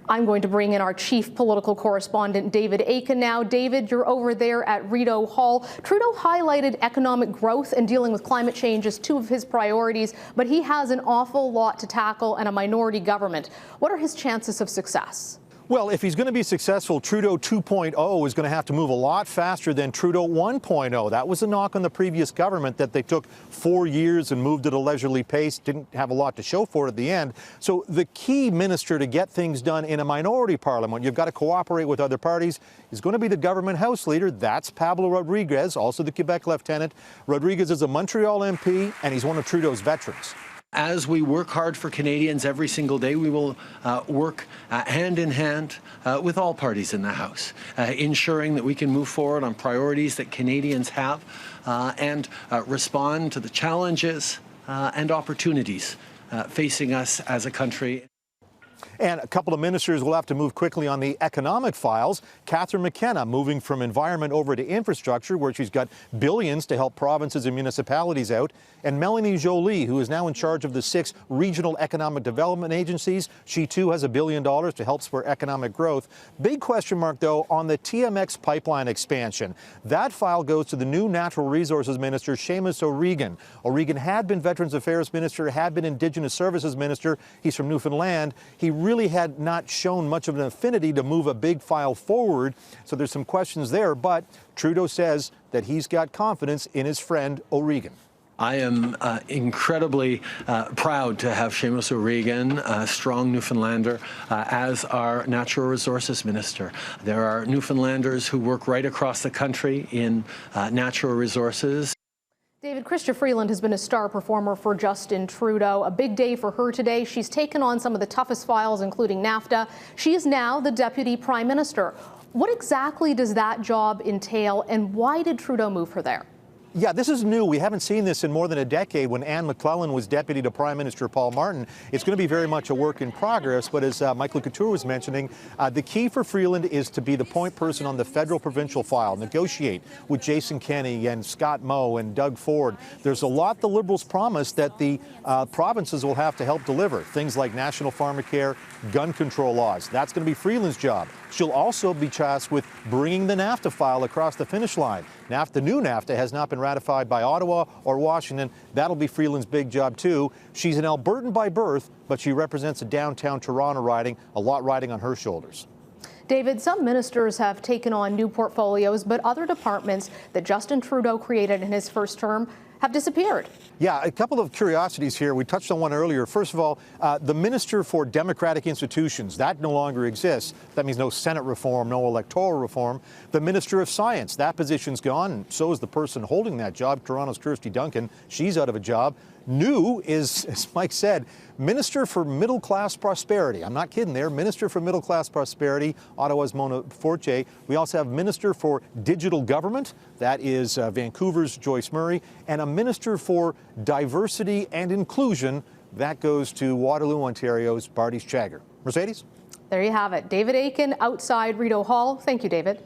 I'm going to bring in our chief political correspondent, David Akin now. David, you're over there at Rideau Hall. Trudeau highlighted economic growth and dealing with climate change as two of his priorities, but he has an awful lot to tackle and a minority government. What are his chances of success? Well, if he's going to be successful, Trudeau 2.0 is going to have to move a lot faster than Trudeau 1.0. That was a knock on the previous government, that they took 4 years and moved at a leisurely pace, didn't have a lot to show for it at the end. So the key minister to get things done in a minority parliament, you've got to cooperate with other parties, is going to be the government House leader. That's Pablo Rodriguez, also the Quebec lieutenant. Rodriguez is a Montreal MP, and he's one of Trudeau's veterans. As we work hard for Canadians every single day, we will work hand in hand with all parties in the House, ensuring that we can move forward on priorities that Canadians have and respond to the challenges and opportunities facing us as a country. And a couple of ministers will have to move quickly on the economic files. Catherine McKenna moving from environment over to infrastructure, where she's got billions to help provinces and municipalities out. And Melanie Joly, who is now in charge of the 6 regional economic development agencies. She too has $1 billion to help spur economic growth. Big question mark, though, on the TMX pipeline expansion. That file goes to the new Natural Resources Minister, Seamus O'Regan. O'Regan had been Veterans Affairs Minister, had been Indigenous Services Minister. He's from Newfoundland. He really had not shown much of an affinity to move a big file forward, so there's some questions there, but Trudeau says that he's got confidence in his friend O'Regan. I am incredibly proud to have Seamus O'Regan, a strong Newfoundlander, as our Natural Resources Minister. There are Newfoundlanders who work right across the country in natural resources. David, Chrystia Freeland has been a star performer for Justin Trudeau. A big day for her today. She's taken on some of the toughest files, including NAFTA. She is now the Deputy Prime Minister. What exactly does that job entail, and why did Trudeau move her there? Yeah, this is new. We haven't seen this in more than a decade. When Anne McClellan was deputy to Prime Minister Paul Martin, it's going to be very much a work in progress. But as Michael Couture was mentioning, the key for Freeland is to be the point person on the federal-provincial file, negotiate with Jason Kenney and Scott Moe and Doug Ford. There's a lot the Liberals promise that the provinces will have to help deliver. Things like national pharmacare, gun control laws. That's going to be Freeland's job. She'll also be tasked with bringing the NAFTA file across the finish line. The new NAFTA has not been ratified by Ottawa or Washington. That'll be Freeland's big job, too. She's an Albertan by birth, but she represents a downtown Toronto riding, a lot riding on her shoulders. David, some ministers have taken on new portfolios, but other departments that Justin Trudeau created in his first term have disappeared. Yeah, a couple of curiosities here. We touched on one earlier. First of all, the Minister for Democratic Institutions, that no longer exists. That means no Senate reform, no electoral reform. The Minister of Science, that position's gone, and so is the person holding that job, Toronto's Kirsty Duncan. She's out of a job. New is, as Mike said, Minister for Middle Class Prosperity. I'm not kidding there. Minister for Middle Class Prosperity, Ottawa's Mona Fortier. We also have Minister for Digital Government. That is Vancouver's Joyce Murray. And a Minister for Diversity and Inclusion. That goes to Waterloo, Ontario's Barty Chagger. Mercedes? There you have it. David Akin outside Rideau Hall. Thank you, David.